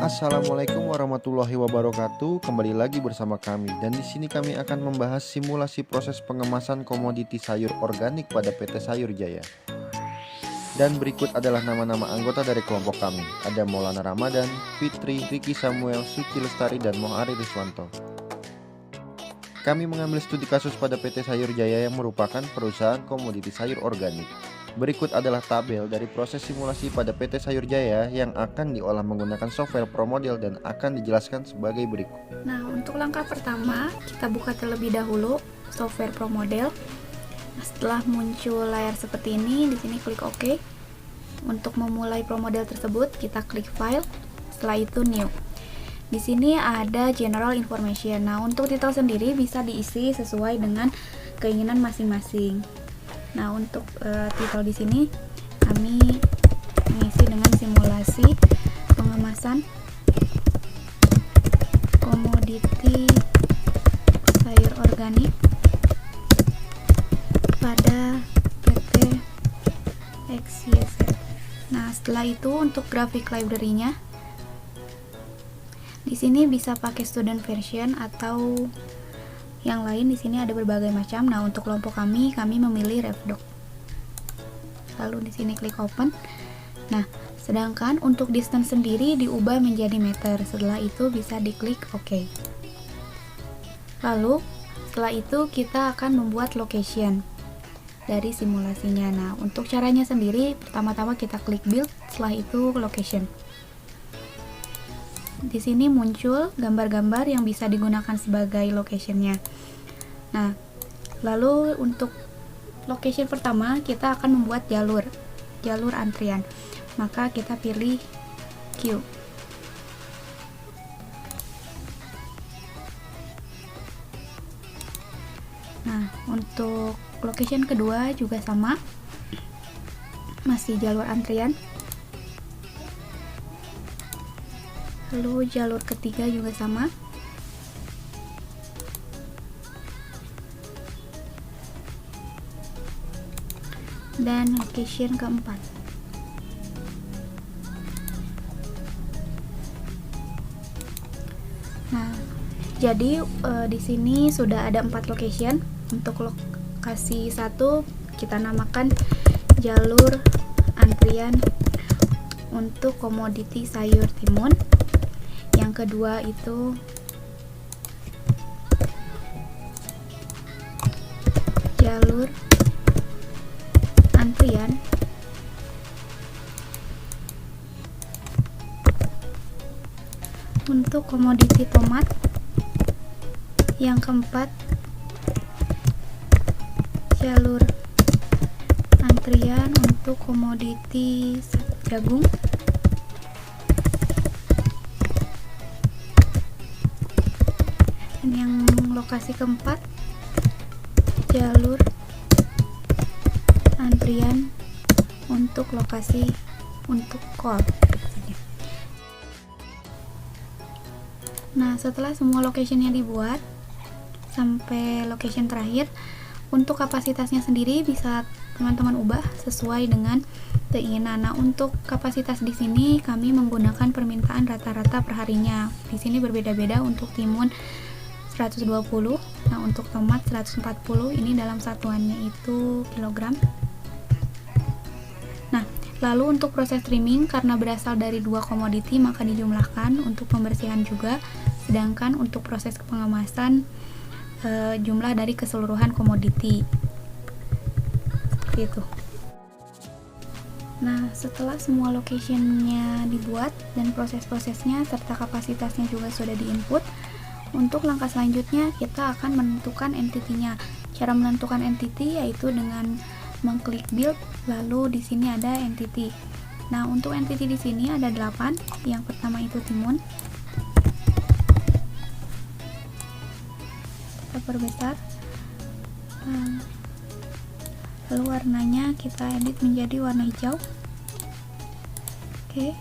Assalamualaikum warahmatullahi wabarakatuh. Kembali lagi bersama kami dan di sini kami akan membahas simulasi proses pengemasan komoditi sayur organik pada PT Sayur Jaya. Dan berikut adalah nama-nama anggota dari kelompok kami. Ada Maulana Ramadan, Fitri, Ricky Samuel, Suci Lestari, dan Mohari Riswanto. Kami mengambil studi kasus pada PT Sayur Jaya yang merupakan perusahaan komoditi sayur organik. Berikut adalah tabel dari proses simulasi pada PT Sayur Jaya yang akan diolah menggunakan software ProModel dan akan dijelaskan sebagai berikut. Nah, untuk langkah pertama, kita buka terlebih dahulu software ProModel. Nah, setelah muncul layar seperti ini, di sini klik OK. Untuk memulai ProModel tersebut, kita klik File, setelah itu New. Di sini ada General Information. Nah, untuk titel sendiri bisa diisi sesuai dengan keinginan masing-masing. Nah, untuk titel di sini kami mengisi dengan simulasi pengemasan komoditi sayur organik pada PT XYZ. Nah, setelah itu untuk grafik library-nya di sini bisa pakai student version atau yang lain. Di sini ada berbagai macam. Nah, untuk kelompok kami memilih RefDoc. Lalu di sini klik open. Nah, sedangkan untuk distance sendiri diubah menjadi meter. Setelah itu bisa diklik OK. Lalu setelah itu kita akan membuat location dari simulasinya. Nah, untuk caranya sendiri pertama-tama kita klik build, setelah itu location. Di sini muncul gambar-gambar yang bisa digunakan sebagai locationnya. Nah, lalu untuk location pertama kita akan membuat jalur antrian. Maka kita pilih Q. Nah, untuk location kedua juga sama, masih jalur antrian. Lalu jalur ketiga juga sama. Dan location keempat. Nah, jadi di sini sudah ada 4 location. Untuk lokasi 1 kita namakan jalur antrian untuk komoditi sayur timun. Yang kedua itu jalur antrian untuk komoditi tomat. Yang keempat jalur antrian untuk komoditi jagung. Dan yang lokasi keempat jalur antrian untuk lokasi untuk kol. Nah, setelah semua locationnya dibuat sampai location terakhir, untuk kapasitasnya sendiri bisa teman-teman ubah sesuai dengan keinginan. Nah, untuk kapasitas di sini kami menggunakan permintaan rata-rata perharinya. Di sini berbeda-beda. Untuk timun 120, nah untuk tomat 140, ini dalam satuannya itu kilogram. Nah, lalu untuk proses trimming karena berasal dari 2 komoditi maka dijumlahkan untuk pembersihan juga, sedangkan untuk proses pengemasan jumlah dari keseluruhan komoditi. Seperti itu. Nah, setelah semua locationnya dibuat dan proses-prosesnya serta kapasitasnya juga sudah diinput, untuk langkah selanjutnya kita akan menentukan entity-nya. Cara menentukan entity yaitu dengan mengklik build, lalu di sini ada entity. Nah, untuk entity di sini ada 8. Yang pertama itu timun. Kita perbesar. Lalu warnanya kita edit menjadi warna hijau. Oke.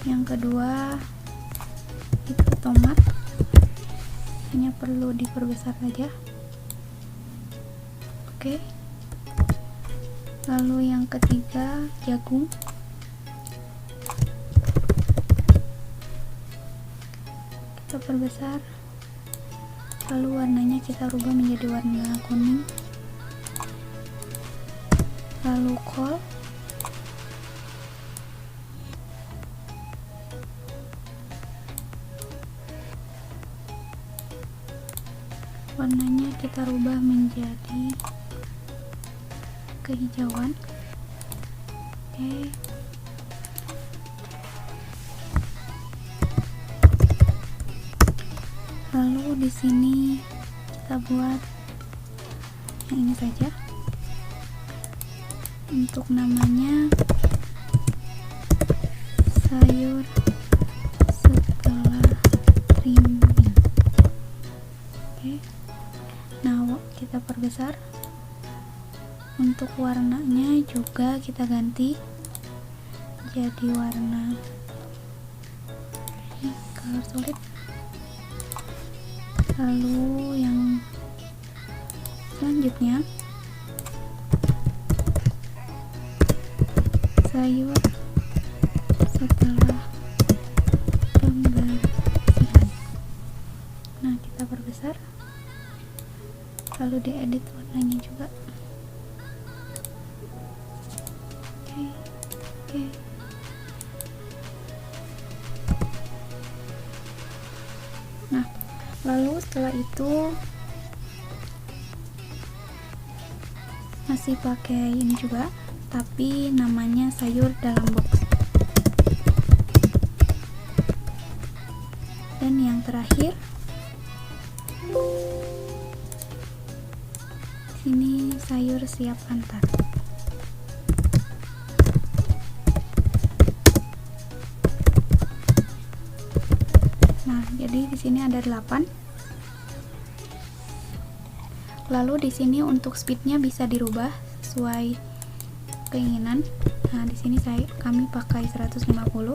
Yang kedua itu tomat, hanya perlu diperbesar saja. Oke. Lalu yang ketiga jagung, perbesar, lalu warnanya kita rubah menjadi warna kuning, lalu kol, warnanya kita rubah menjadi kehijauan. Oke. Lalu di sini kita buat yang ini saja. Untuk namanya sayur setelah trimming. Oke. Nah, kita perbesar. Untuk warnanya juga kita ganti jadi warna ini, color solid. Lalu yang selanjutnya sayur setelah pembersihan. Nah, kita perbesar, lalu diedit warnanya juga. Oke. Nah, lalu setelah itu masih pakai ini juga, tapi namanya sayur dalam box. Dan yang terakhir, sini sayur siap antar. Nah, jadi di sini ada 8. Lalu di sini untuk speednya bisa dirubah sesuai keinginan. Nah, di sini kami pakai 150.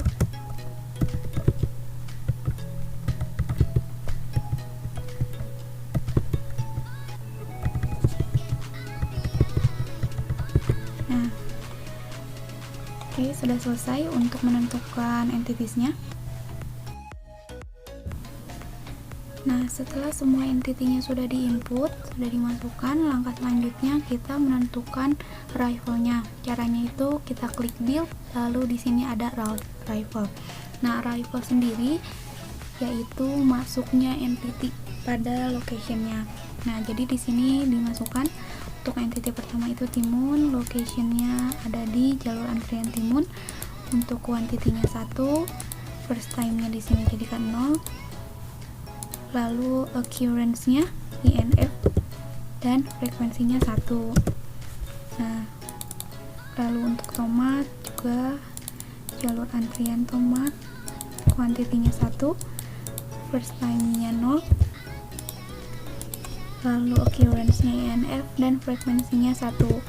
Nah, oke, sudah selesai untuk menentukan entitiesnya. Nah, setelah semua entity-nya sudah diinput, sudah dimasukkan, langkah selanjutnya kita menentukan arrival-nya. Caranya itu kita klik build, lalu di sini ada arrival. Nah, arrival sendiri yaitu masuknya entity pada location-nya. Nah, jadi di sini dimasukkan untuk entity pertama itu timun, location-nya ada di jalur antrian timun. Untuk quantity-nya 1, first time-nya di sini jadikan 0. Lalu occurrence-nya INF dan frekuensinya 1. Nah, lalu untuk tomat juga jalur antrian tomat, kuantitinya 1, first time-nya 0, lalu occurrence-nya INF dan frekuensinya 1.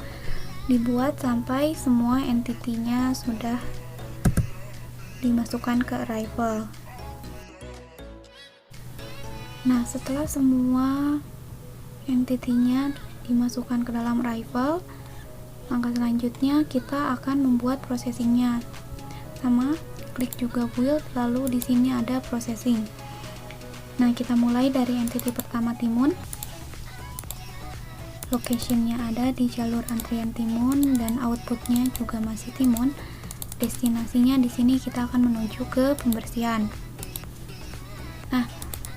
Dibuat sampai semua entity-nya sudah dimasukkan ke arrival. Nah, setelah semua entity-nya dimasukkan ke dalam arrival, langkah selanjutnya kita akan membuat processing-nya. Sama, klik juga build, lalu di sini ada processing. Nah, kita mulai dari entity pertama timun. Location-nya ada di jalur antrian timun dan output-nya juga masih timun. Destinasinya di sini kita akan menuju ke pembersihan. Nah,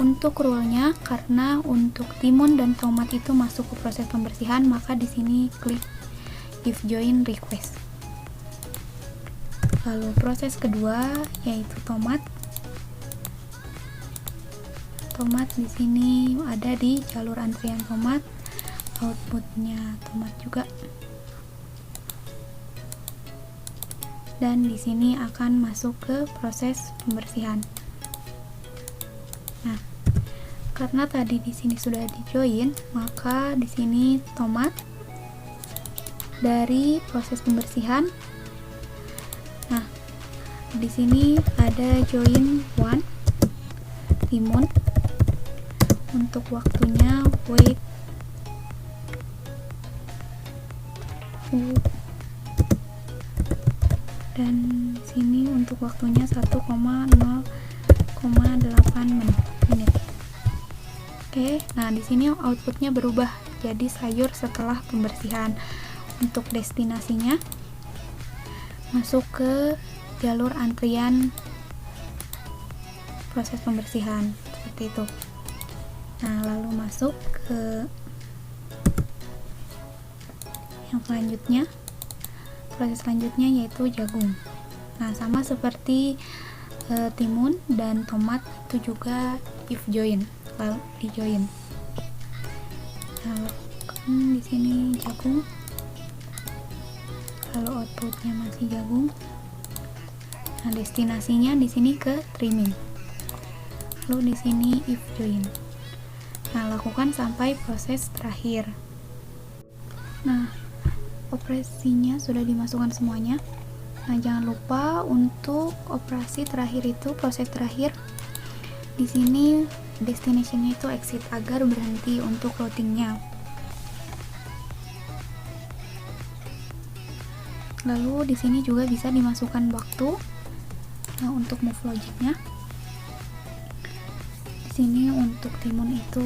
untuk rule-nya, karena untuk timun dan tomat itu masuk ke proses pembersihan, maka di sini klik if join request. Lalu proses kedua yaitu tomat. Tomat di sini ada di jalur antrian tomat, outputnya tomat juga. Dan di sini akan masuk ke proses pembersihan. Nah, karena tadi di sini sudah di join, maka di sini tomat dari proses pembersihan. Nah, di sini ada join 1 timun. Untuk waktunya wait dan sini untuk waktunya 1,0,8 menit. menit. Oke, nah di sini outputnya berubah jadi sayur setelah pembersihan. Untuk destinasinya masuk ke jalur antrian proses pembersihan seperti itu. Nah, lalu masuk ke yang selanjutnya. Proses selanjutnya yaitu jagung. Nah, sama seperti timun dan tomat, itu juga if join, lalu di join. Nah, di sini jagung, lalu outputnya masih jagung. Nah, destinasinya di sini ke trimming, lalu di sini if join. Nah, lakukan sampai proses terakhir. Nah, operasinya sudah dimasukkan semuanya. Nah, jangan lupa untuk operasi terakhir itu, proses terakhir. Di sini destination-nya itu exit agar berhenti untuk loading-nya. Lalu di sini juga bisa dimasukkan waktu. Nah, untuk move logic-nya. Di sini untuk timun itu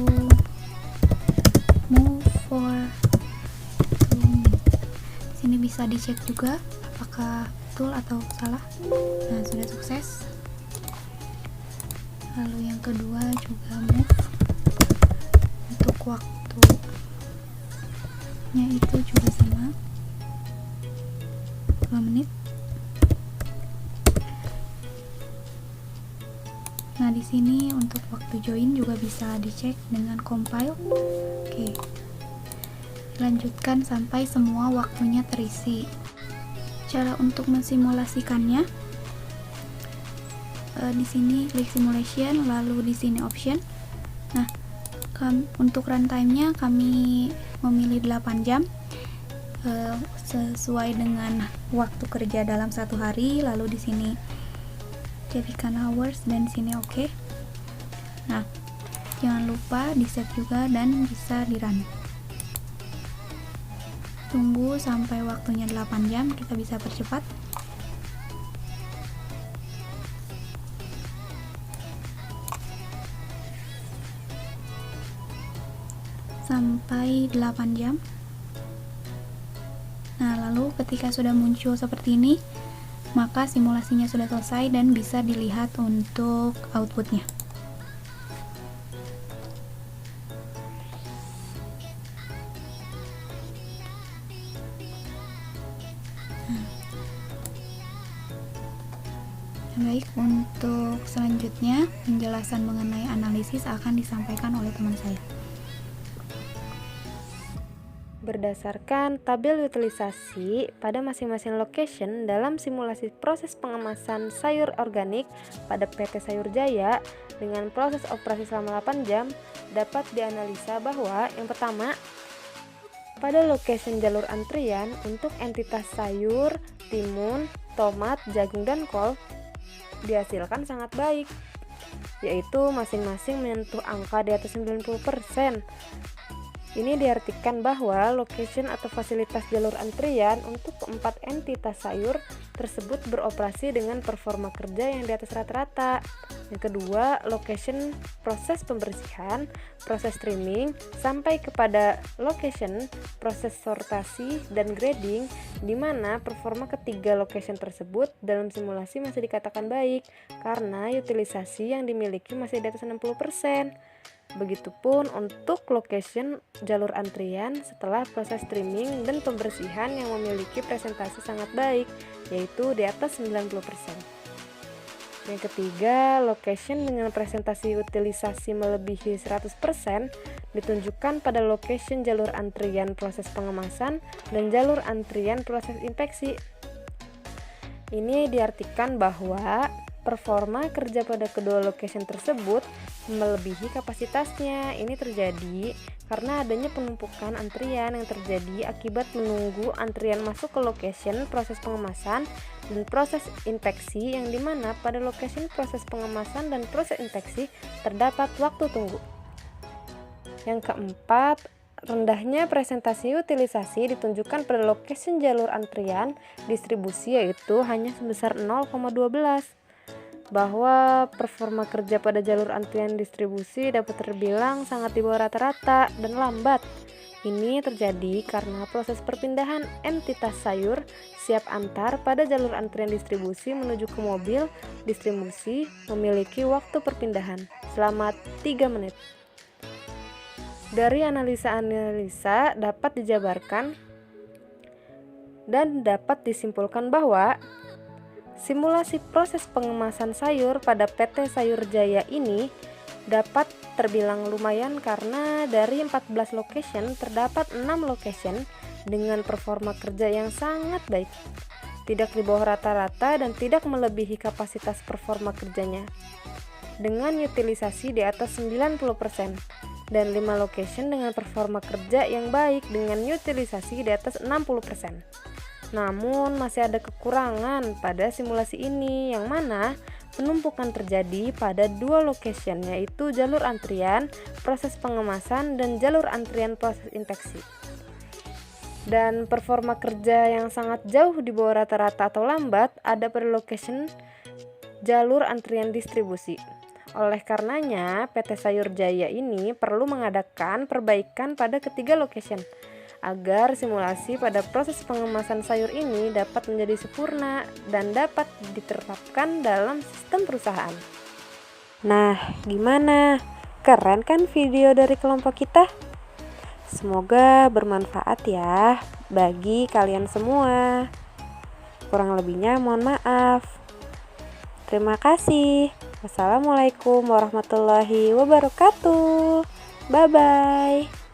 move for 2 minutes. Di sini bisa dicek juga apakah betul atau salah. Nah, sudah sukses. Lalu yang kedua juga move untuk waktunya itu juga sama, 2 menit. Nah, di sini untuk waktu join juga bisa dicek dengan compile. Oke. Lanjutkan sampai semua waktunya terisi. Cara untuk mensimulasikannya, di sini klik simulation, lalu di sini option. Nah, untuk runtime-nya kami memilih 8 jam sesuai dengan waktu kerja dalam satu hari. Lalu di sini jadikan hours dan di sini oke. Nah, jangan lupa di save juga dan bisa di run. Tunggu sampai waktunya 8 jam, kita bisa percepat. Sampai 8 jam. Nah, lalu ketika sudah muncul seperti ini, maka simulasinya sudah selesai dan bisa dilihat untuk outputnya. Baik, untuk selanjutnya penjelasan mengenai analisis akan disampaikan oleh teman saya. Berdasarkan tabel utilisasi pada masing-masing location dalam simulasi proses pengemasan sayur organik pada PT Sayur Jaya dengan proses operasi selama 8 jam, dapat dianalisa bahwa yang pertama, pada location jalur antrian untuk entitas sayur, timun, tomat, jagung, dan kol dihasilkan sangat baik, yaitu masing-masing menyentuh angka di atas 90%. Ini diartikan bahwa location atau fasilitas jalur antrian untuk keempat entitas sayur tersebut beroperasi dengan performa kerja yang di atas rata-rata. Yang kedua, location proses pembersihan, proses trimming, sampai kepada location proses sortasi dan grading, di mana performa ketiga location tersebut dalam simulasi masih dikatakan baik karena utilisasi yang dimiliki masih di atas 60%. Begitupun untuk location jalur antrian setelah proses trimming dan pembersihan yang memiliki presentasi sangat baik, yaitu di atas 90%. Yang ketiga, location dengan presentasi utilisasi melebihi 100% ditunjukkan pada location jalur antrian proses pengemasan dan jalur antrian proses inspeksi. Ini diartikan bahwa performa kerja pada kedua location tersebut melebihi kapasitasnya. Ini terjadi karena adanya penumpukan antrian yang terjadi akibat menunggu antrian masuk ke location proses pengemasan dan proses inspeksi, yang dimana pada location proses pengemasan dan proses inspeksi terdapat waktu tunggu. Yang keempat, rendahnya presentasi utilisasi ditunjukkan pada location jalur antrian distribusi, yaitu hanya sebesar 0,12. bahwa performa kerja pada jalur antrian distribusi dapat terbilang sangat di bawah rata-rata dan lambat. Ini terjadi karena proses perpindahan entitas sayur siap antar pada jalur antrian distribusi menuju ke mobil distribusi memiliki waktu perpindahan selama 3 menit. Dari analisa-analisa dapat dijabarkan dan dapat disimpulkan bahwa simulasi proses pengemasan sayur pada PT Sayur Jaya ini dapat terbilang lumayan karena dari 14 location terdapat 6 location dengan performa kerja yang sangat baik, tidak di bawah rata-rata dan tidak melebihi kapasitas performa kerjanya, dengan utilisasi di atas 90%, dan 5 location dengan performa kerja yang baik dengan utilisasi di atas 60%. Namun masih ada kekurangan pada simulasi ini, yang mana penumpukan terjadi pada 2 location, yaitu jalur antrian proses pengemasan dan jalur antrian proses inspeksi. Dan performa kerja yang sangat jauh di bawah rata-rata atau lambat ada pada location jalur antrian distribusi. Oleh karenanya, PT Sayur Jaya ini perlu mengadakan perbaikan pada ketiga location agar simulasi pada proses pengemasan sayur ini dapat menjadi sempurna dan dapat diterapkan dalam sistem perusahaan. Nah, gimana? Keren kan video dari kelompok kita? Semoga bermanfaat ya bagi kalian semua. Kurang lebihnya mohon maaf. Terima kasih. Wassalamualaikum warahmatullahi wabarakatuh. Bye-bye.